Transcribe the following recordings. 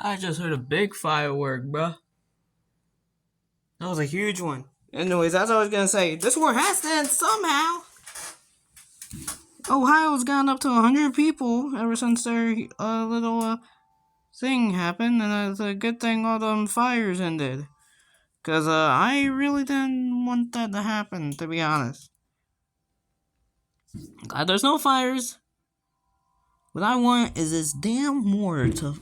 I just heard a big firework, bruh. That was a huge one. Anyways, as I was gonna say, this war has to end somehow. Ohio's gone up to 100 people ever since their little thing happened, and it's a good thing all them fires ended. Because I really didn't want that to happen, to be honest. Glad there's no fires. What I want is this damn war to...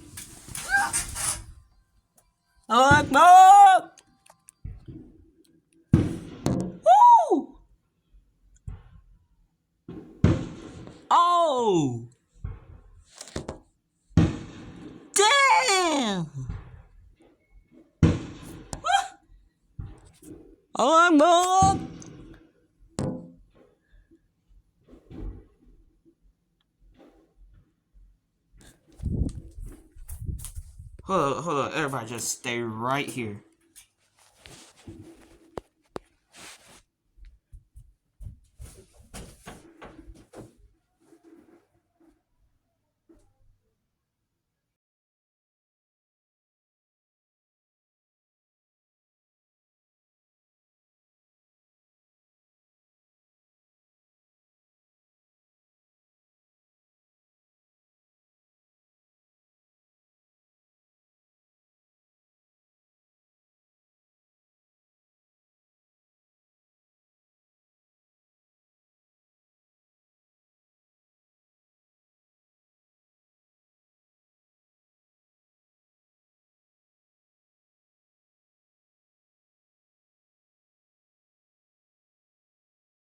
Oh, woo! Oh! Damn! Oh, hold on, everybody just stay right here.